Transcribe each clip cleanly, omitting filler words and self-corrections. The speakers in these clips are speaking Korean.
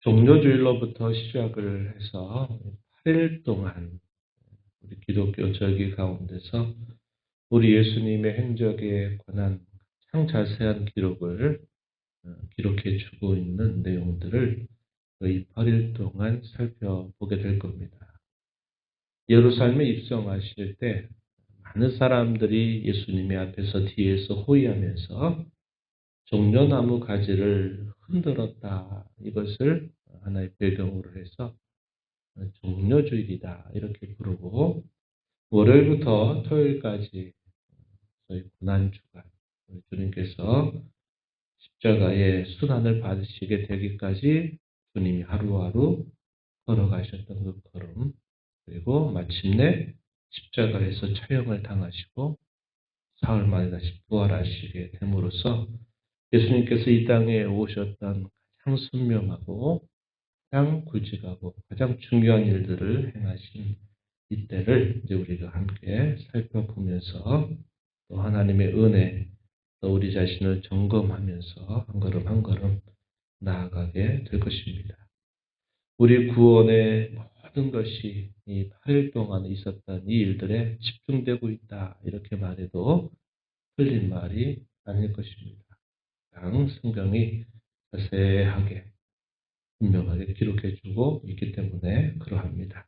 종료주일로부터 시작을 해서 8일 동안 우리 기독교 절기 가운데서 우리 예수님의 행적에 관한 가장 자세한 기록을 기록해 주고 있는 내용들을 이 8일 동안 살펴보게 될 겁니다. 예루살렘에 입성하실 때 많은 사람들이 예수님의 앞에서 뒤에서 호위하면서 종려나무 가지를 흔들었다. 이것을 하나의 배경으로 해서 종려주일이다 이렇게 부르고, 월요일부터 토요일까지 저희 고난주간 우리 주님께서 십자가의 순환을 받으시게 되기까지 주님이 하루하루 걸어가셨던 그 걸음, 그리고 마침내 십자가에서 처형을 당하시고 사흘 만에 다시 부활하시게 됨으로써 예수님께서 이 땅에 오셨던 가장 선명하고 가장 굵직하고 가장 중요한 일들을 행하신 이때를 이제 우리가 함께 살펴보면서 또 하나님의 은혜, 또 우리 자신을 점검하면서 한 걸음 한 걸음 나아가게 될 것입니다. 우리 구원의 모든 것이 이 8일 동안 있었던 이 일들에 집중되고 있다 이렇게 말해도 틀린 말이 아닐 것입니다. 양 성경이 자세하게 분명하게 기록해주고 있기 때문에 그러합니다.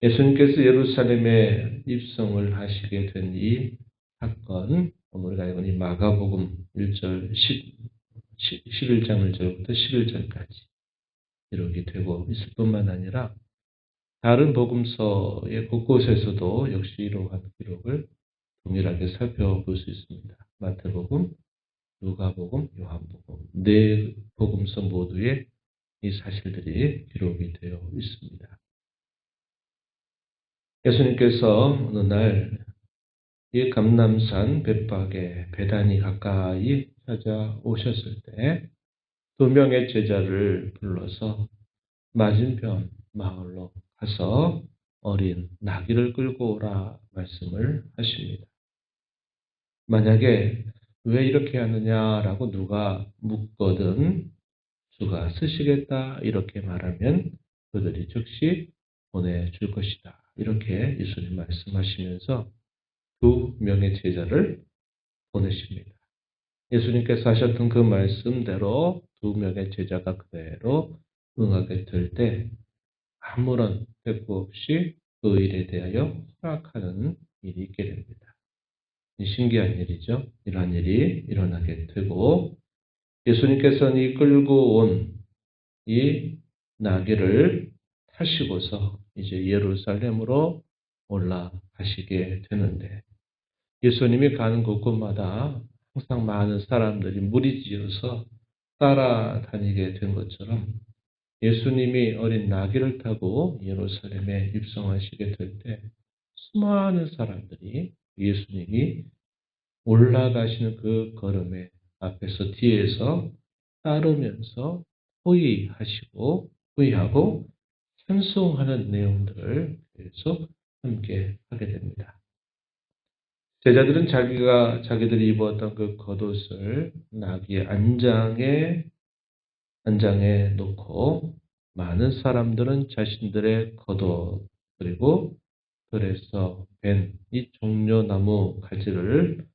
예수님께서 예루살렘에 입성을 하시게 된 이 사건, 우리가 알고 있는 마가복음 1절, 11장 1절부터 11절까지 기록이 되고 있을 뿐만 아니라 다른 복음서의 곳곳에서도 역시 이러한 기록을 동일하게 살펴볼 수 있습니다. 마태복음, 누가복음, 요한복음 네 복음서 모두에 이 사실들이 기록이 되어 있습니다. 예수님께서 어느 날 이 감람산 벳박에 베다니 가까이 찾아오셨을 때 두 명의 제자를 불러서 맞은편 마을로 가서 어린 나귀를 끌고 오라 말씀을 하십니다. 만약에 왜 이렇게 하느냐라고 누가 묻거든 주가 쓰시겠다 이렇게 말하면 그들이 즉시 보내줄 것이다. 이렇게 예수님 말씀하시면서 두 명의 제자를 보내십니다. 예수님께서 하셨던 그 말씀대로 두 명의 제자가 그대로 응하게 될 때 아무런 대꾸 없이 그 일에 대하여 허락하는 일이 있게 됩니다. 신기한 일이죠. 이러한 일이 일어나게 되고 예수님께서는 이 끌고 온 이 나귀를 타시고서 이제 예루살렘으로 올라가시게 되는데 예수님이 가는 곳곳마다 항상 많은 사람들이 무리지어서 따라다니게 된 것처럼 예수님이 어린 나귀를 타고 예루살렘에 입성하시게 될 때 수많은 사람들이 예수님이 올라가시는 그 걸음에 앞에서 뒤에서 따르면서 호위하고 찬송하는 내용들을 계속 함께 하게 됩니다. 제자들은 자기들이 입었던 그 겉옷을 나귀의 안장에 놓고 많은 사람들은 자신들의 겉옷 그리고 들에서 벤 이 종려나무 가지를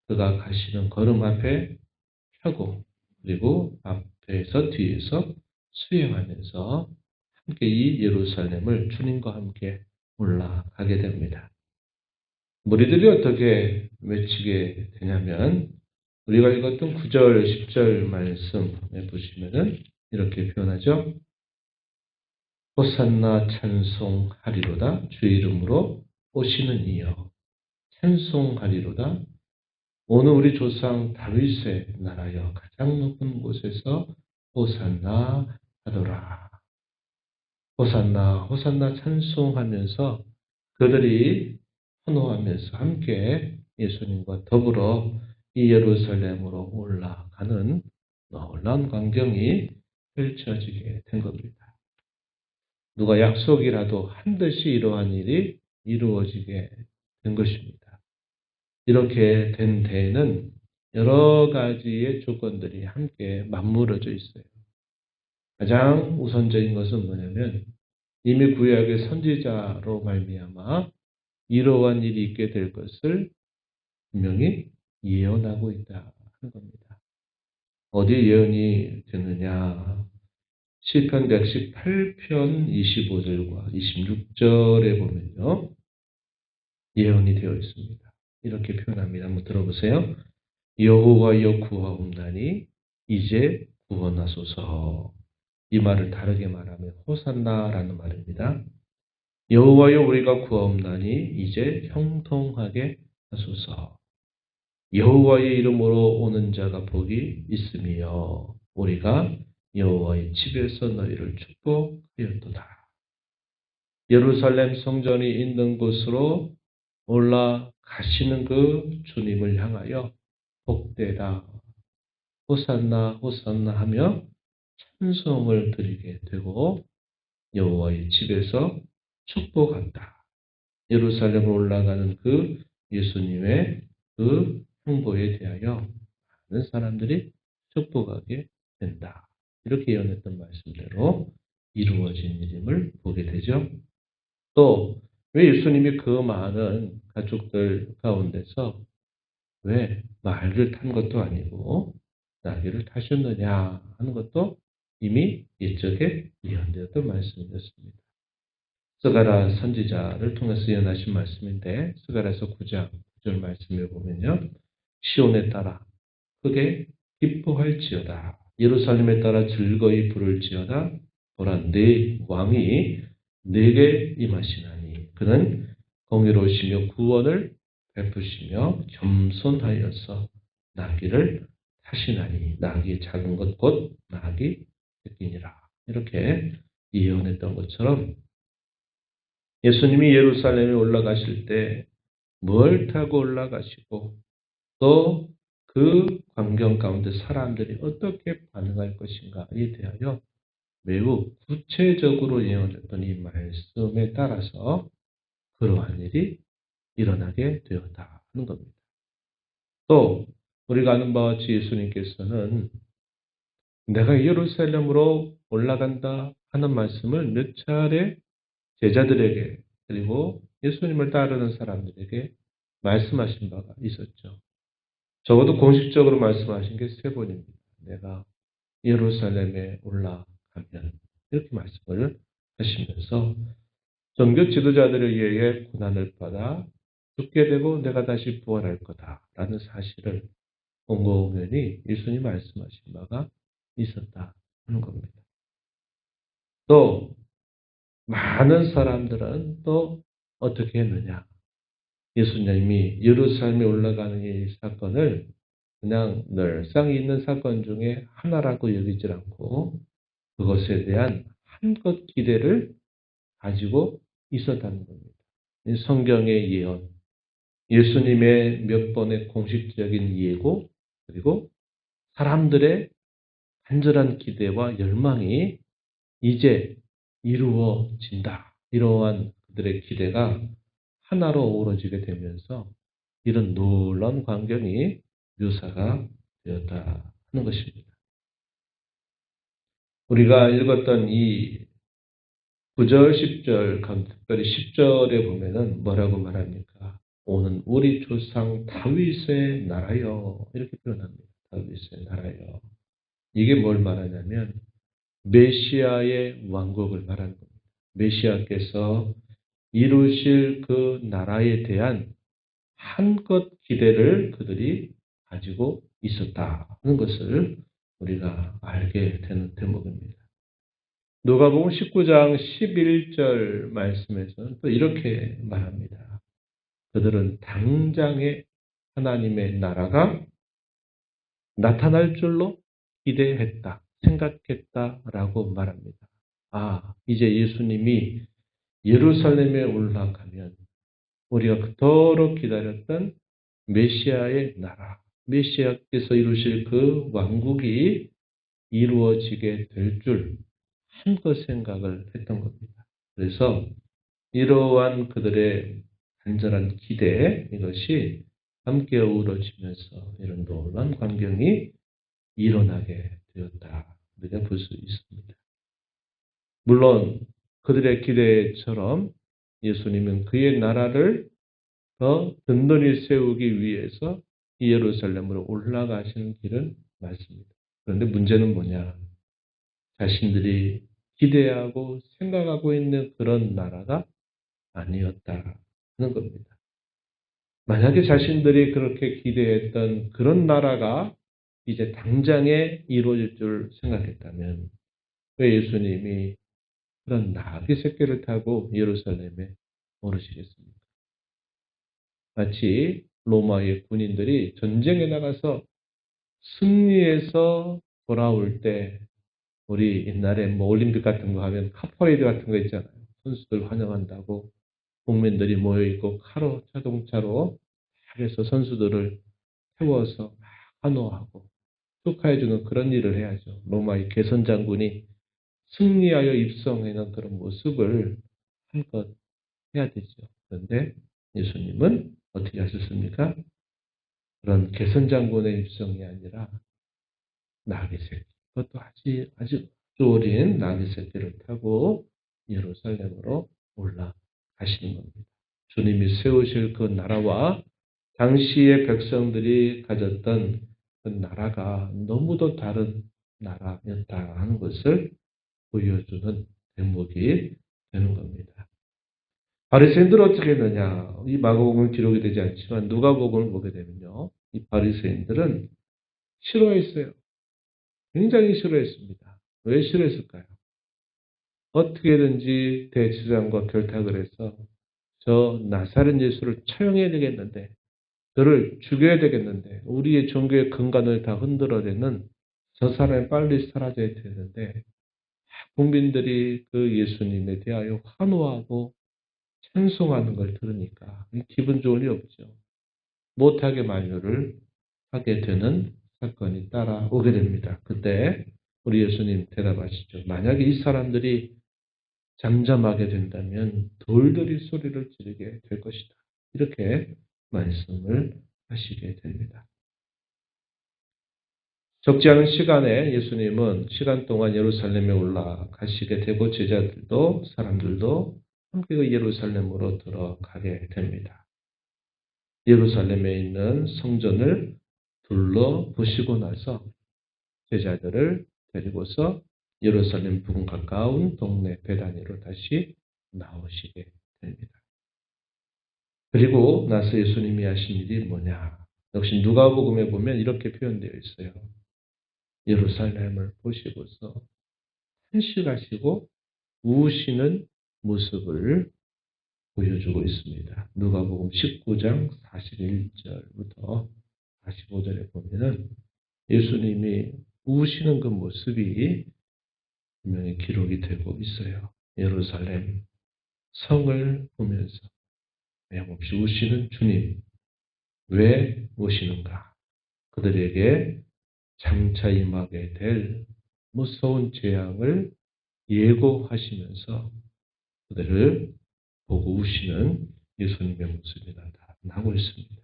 그가 가시는 걸음 앞에 펴고 그리고 앞에서 뒤에서 수행하면서 함께 이 예루살렘을 주님과 함께 올라가게 됩니다. 무리들이 어떻게 외치게 되냐면 우리가 읽었던 9절, 10절 말씀에 보시면은 이렇게 표현하죠. 호산나 찬송하리로다 주 이름으로 오시는 이여 찬송하리로다 오늘 우리 조상 다윗의 나라여 가장 높은 곳에서 호산나 하더라. 호산나 호산나 찬송하면서 그들이 환호하면서 함께 예수님과 더불어 이 예루살렘으로 올라가는 놀라운 광경이 펼쳐지게 된 겁니다. 누가 약속이라도 한 듯이 이러한 일이 이루어지게 된 것입니다. 이렇게 된 데에는 여러 가지의 조건들이 함께 맞물어져 있어요. 가장 우선적인 것은 뭐냐면 이미 구약의 선지자로 말미암아 이러한 일이 있게 될 것을 분명히 예언하고 있다 하는 겁니다. 어디 예언이 되느냐? 시편 118편 25절과 26절에 보면요. 예언이 되어 있습니다. 이렇게 표현합니다. 한번 들어보세요. 여호와여 구하옵나니 이제 구원하소서. 이 말을 다르게 말하면 호산나라는 말입니다. 여호와여 우리가 구하옵나니 이제 형통하게 하소서. 여호와의 이름으로 오는 자가 복이 있으며 우리가 여호와의 집에서 너희를 축복하였도다. 예루살렘 성전이 있는 곳으로 올라가시는 그 주님을 향하여 복되라 호산나 호산나 하며 찬송을 드리게 되고 여호와의 집에서 축복한다. 예루살렘으로 올라가는 그 예수님의 그 행보에 대하여 많은 사람들이 축복하게 된다. 이렇게 예언했던 말씀대로 이루어진 일임을 보게 되죠. 또 왜 예수님이 그 많은 가족들 가운데서 왜 말을 탄 것도 아니고 나귀를 타셨느냐 하는 것도 이미 옛적에 예언되었던 말씀이었습니다. 스가랴 선지자를 통해서 예언하신 말씀인데 스가랴서 9장 9절 말씀에 보면요. 시온에 따라 크게 기뻐할지어다. 예루살렘에 따라 즐거이 부를지어다. 보라 내 왕이 내게 임하시나니 그는 공의로우시며 구원을 베푸시며 겸손하여서 나귀를 타시나니 나귀의 작은 것 곧 나귀 새끼니라. 이렇게 예언했던 것처럼 예수님이 예루살렘에 올라가실 때 뭘 타고 올라가시고 또 그 광경 가운데 사람들이 어떻게 반응할 것인가에 대하여 매우 구체적으로 예언했던 이 말씀에 따라서 그러한 일이 일어나게 되었다 하는 겁니다. 또 우리가 아는 바와 같이 예수님께서는 내가 예루살렘으로 올라간다 하는 말씀을 몇 차례 제자들에게 그리고 예수님을 따르는 사람들에게 말씀하신 바가 있었죠. 적어도 공식적으로 말씀하신 게 3번입니다. 내가 예루살렘에 올라가면 이렇게 말씀을 하시면서 종교 지도자들에 의해 고난을 받아 죽게 되고 내가 다시 부활할 거다라는 사실을 공공연히 예수님이 말씀하신 바가 있었다 하는 겁니다. 또 많은 사람들은 또 어떻게 했느냐. 예수님이 예루살렘에 올라가는 이 사건을 그냥 늘상 있는 사건 중에 하나라고 여기지 않고 그것에 대한 한껏 기대를 가지고 있었다는 겁니다. 성경의 예언, 예수님의 몇 번의 공식적인 예고, 그리고 사람들의 간절한 기대와 열망이 이제 이루어진다. 이러한 그들의 기대가 하나로 어우러지게 되면서 이런 놀라운 광경이 묘사가 되었다 하는 것입니다. 우리가 읽었던 이 9절, 10절, 특별히 10절에 보면은 뭐라고 말합니까? 오는 우리 조상 다윗의 나라여 이렇게 표현합니다. 다윗의 나라여. 이게 뭘 말하냐면 메시아의 왕국을 말하는 겁니다. 메시아께서 이루실 그 나라에 대한 한껏 기대를 그들이 가지고 있었다는 것을 우리가 알게 되는 대목입니다. 누가복음 19장 11절 말씀에서는 또 이렇게 말합니다. 그들은 당장에 하나님의 나라가 나타날 줄로 기대했다, 생각했다라고 말합니다. 아, 이제 예수님이 예루살렘에 올라가면 우리가 그토록 기다렸던 메시아의 나라, 메시아께서 이루실 그 왕국이 이루어지게 될 줄 한껏 생각을 했던 겁니다. 그래서 이러한 그들의 간절한 기대 이것이 함께 어우러지면서 이런 놀라운 광경이 일어나게 되었다. 우리가 볼 수 있습니다. 물론 그들의 기대처럼 예수님은 그의 나라를 더 든든히 세우기 위해서 예루살렘으로 올라가시는 길은 맞습니다. 그런데 문제는 뭐냐? 자신들이 기대하고 생각하고 있는 그런 나라가 아니었다는 겁니다. 만약에 자신들이 그렇게 기대했던 그런 나라가 이제 당장에 이루어질 줄 생각했다면 왜 예수님이 그런 나귀 새끼를 타고 예루살렘에 오르시겠습니까? 마치 로마의 군인들이 전쟁에 나가서 승리해서 돌아올 때 우리 옛날에 뭐 올림픽 같은 거 하면 카퍼레이드 같은 거 있잖아요. 선수들 환영한다고 국민들이 모여있고 카로 자동차로 해서 선수들을 태워서 막 환호하고 축하해주는 그런 일을 해야죠. 로마의 개선 장군이 승리하여 입성하는 그런 모습을 한껏 해야 되죠. 그런데 예수님은 어떻게 하셨습니까? 그런 개선 장군의 입성이 아니라 나귀 새끼, 그것도 아주 어린 나귀 새끼를 타고 예루살렘으로 올라가시는 겁니다. 주님이 세우실 그 나라와 당시의 백성들이 가졌던 그 나라가 너무도 다른 나라였다 하는 것을 보여주는 대목이 되는 겁니다. 바리새인들은 어떻게 했느냐? 이 마가복음은 기록이 되지 않지만 누가복음을 보게 되면요, 이 바리새인들은 싫어했어요. 굉장히 싫어했습니다. 왜 싫어했을까요? 어떻게든지 대제사장과 결탁을 해서 저 나사렛 예수를 처형해야 되겠는데, 그를 죽여야 되겠는데, 우리의 종교의 근간을 다 흔들어대는 저 사람이 빨리 사라져야 되는데, 국민들이 그 예수님에 대하여 환호하고 찬송하는 걸 들으니까 기분 좋을 리 없죠. 못하게 만류를 하게 되는 사건이 따라오게 됩니다. 그때 우리 예수님 대답하시죠. 만약에 이 사람들이 잠잠하게 된다면 돌들이 소리를 지르게 될 것이다. 이렇게 말씀을 하시게 됩니다. 적지 않은 시간에 예수님은 시간 동안 예루살렘에 올라가시게 되고 제자들도 사람들도 함께 그 예루살렘으로 들어가게 됩니다. 예루살렘에 있는 성전을 둘러보시고 나서 제자들을 데리고서 예루살렘 부근 가까운 동네 베다니로 다시 나오시게 됩니다. 그리고 나서 예수님이 하신 일이 뭐냐? 역시 누가복음에 보면 이렇게 표현되어 있어요. 예루살렘을 보시고서 탄식하시고 우시는 모습을 보여주고 있습니다. 누가복음 19장 41절부터 45절에 보면은 예수님이 우시는 그 모습이 분명히 기록이 되고 있어요. 예루살렘 성을 보면서 매없이 우시는 주님, 왜 우시는가? 그들에게 장차 임하게 될 무서운 재앙을 예고하시면서 그들을 보고 우시는 예수님의 모습이 나타나고 있습니다.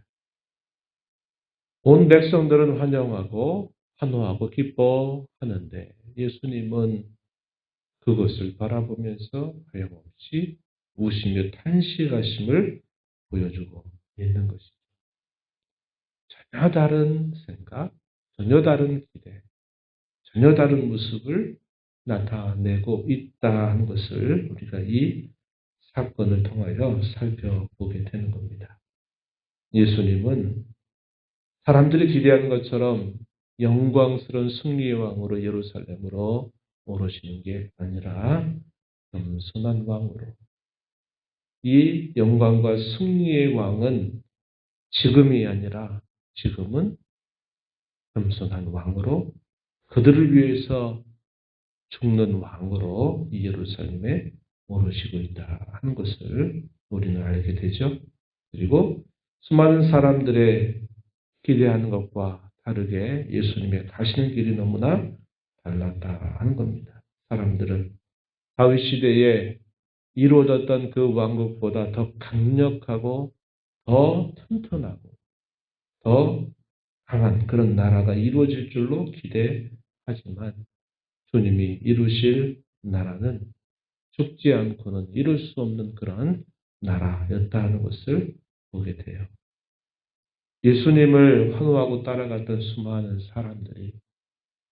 온 백성들은 환영하고 환호하고 기뻐하는데 예수님은 그것을 바라보면서 하염없이 우시며 탄식하심을 보여주고 있는 것이죠. 전혀 다른 생각, 전혀 다른 기대, 전혀 다른 모습을 나타내고 있다는 것을 우리가 이 사건을 통하여 살펴보게 되는 겁니다. 예수님은 사람들이 기대하는 것처럼 영광스러운 승리의 왕으로 예루살렘으로 오르시는 게 아니라 겸손한 왕으로, 이 영광과 승리의 왕은 지금이 아니라 지금은 겸손한 왕으로 그들을 위해서 죽는 왕으로 이 예루살렘에 오르시고 있다 하는 것을 우리는 알게 되죠. 그리고 수많은 사람들의 기대하는 것과 다르게 예수님의 가시는 길이 너무나 달랐다 하는 겁니다. 사람들은 다윗 시대에 이루어졌던 그 왕국보다 더 강력하고 더 튼튼하고 더 강한 그런 나라가 이루어질 줄로 기대하지만 주님이 이루실 나라는 죽지 않고는 이룰 수 없는 그런 나라였다 하는 것을 보게 돼요. 예수님을 환호하고 따라갔던 수많은 사람들이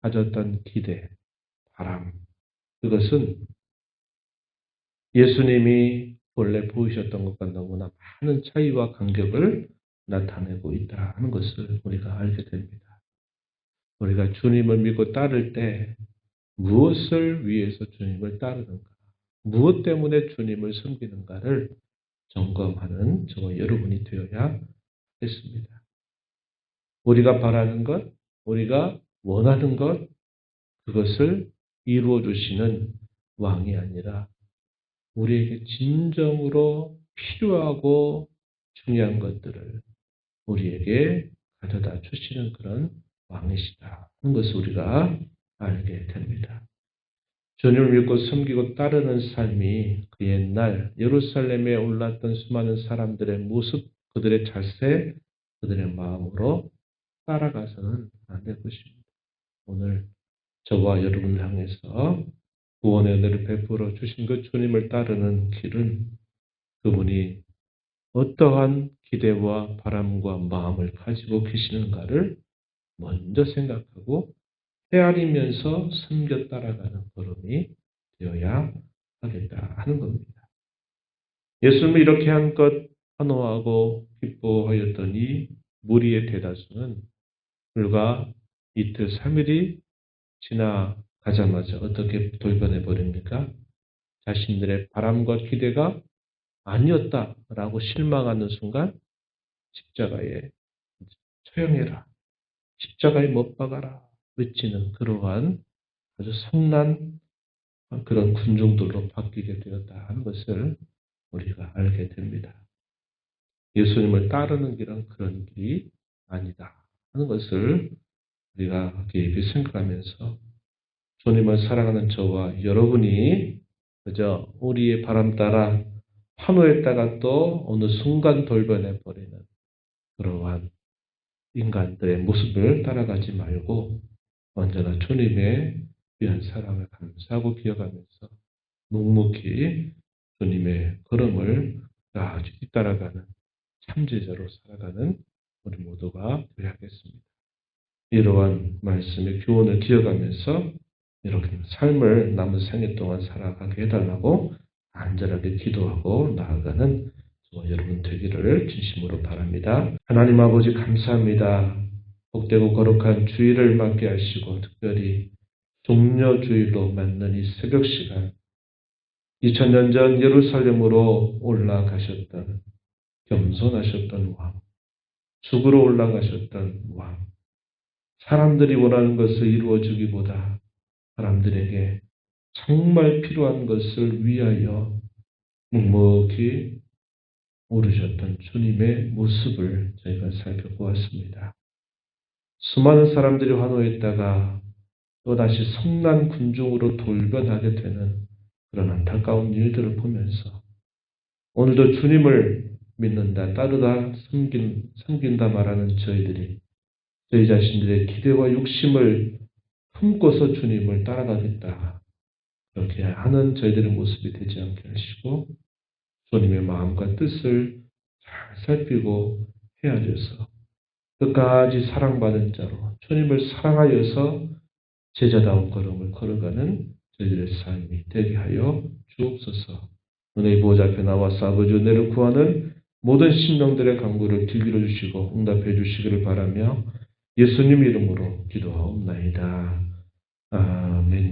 가졌던 기대, 바람, 그것은 예수님이 원래 보이셨던 것과 너무나 많은 차이와 간격을 나타내고 있다 하는 것을 우리가 알게 됩니다. 우리가 주님을 믿고 따를 때 무엇을 위해서 주님을 따르는가, 무엇 때문에 주님을 섬기는가를 점검하는 저와 여러분이 되어야 했습니다. 우리가 바라는 것, 우리가 원하는 것, 그것을 이루어 주시는 왕이 아니라 우리에게 진정으로 필요하고 중요한 것들을 우리에게 가져다 주시는 그런 왕이시다 하는 것을 우리가 알게 됩니다. 주님을 믿고 섬기고 따르는 삶이 그 옛날 예루살렘에 올랐던 수많은 사람들의 모습, 그들의 자세, 그들의 마음으로 따라가서는 안 될 것입니다. 오늘 저와 여러분을 향해서 구원의 은혜를 베풀어 주신 그 주님을 따르는 길은 그분이 어떠한 기대와 바람과 마음을 가지고 계시는가를 먼저 생각하고 헤아리면서 섬겨 따라가는 걸음이 되어야 하겠다 하는 겁니다. 예수님이 이렇게 한 것 환호하고 기뻐하였더니 무리의 대다수는 불과 이틀 3일이 지나가자마자 어떻게 돌변해 버립니까? 자신들의 바람과 기대가 아니었다라고 실망하는 순간 십자가에 처형해라, 십자가에 못 박아라 외치는 그러한 아주 성난 그런 군중들로 바뀌게 되었다 하는 것을 우리가 알게 됩니다. 예수님을 따르는 길은 그런 길이 아니다 하는 것을 우리가 깊이 생각하면서 주님을 사랑하는 저와 여러분이 그저 우리의 바람 따라 환호했다가 또 어느 순간 돌변해 버리는 그러한 인간들의 모습을 따라가지 말고 언제나 주님의 귀한 사랑을 감사하고 기억하면서 묵묵히 주님의 걸음을 아주 뒤따라가는 참제자로 살아가는 우리 모두가 되어야겠습니다. 이러한 말씀의 교훈을 기억하면서 이렇게 삶을 남은 생애 동안 살아가게 해달라고 간절하게 기도하고 나아가는 저와 여러분 되기를 진심으로 바랍니다. 하나님 아버지 감사합니다. 복되고 거룩한 주일을 맞게 하시고 특별히 종려주일로 맞는 이 새벽 시간 2000년 전 예루살렘으로 올라가셨던 겸손하셨던 왕, 죽으러 올라가셨던 왕, 사람들이 원하는 것을 이루어주기보다 사람들에게 정말 필요한 것을 위하여 묵묵히 오르셨던 주님의 모습을 저희가 살펴보았습니다. 수많은 사람들이 환호했다가 또다시 성난 군중으로 돌변하게 되는 그런 안타까운 일들을 보면서 오늘도 주님을 믿는다, 따르다, 섬긴다 말하는 저희들이 저희 자신들의 기대와 욕심을 품고서 주님을 따라가겠다. 그렇게 하는 저희들의 모습이 되지 않게 하시고 주님의 마음과 뜻을 잘 살피고 헤아려서 끝까지 사랑받은 자로 주님을 사랑하여서 제자다운 걸음을 걸어가는 저희들의 삶이 되게 하여 주옵소서. 은혜의 보호자 앞에 나와서 아버지 은혜를 구하는 모든 심령들의 간구를 길들여 주시고 응답해 주시기를 바라며 예수님 이름으로 기도하옵나이다. 아멘.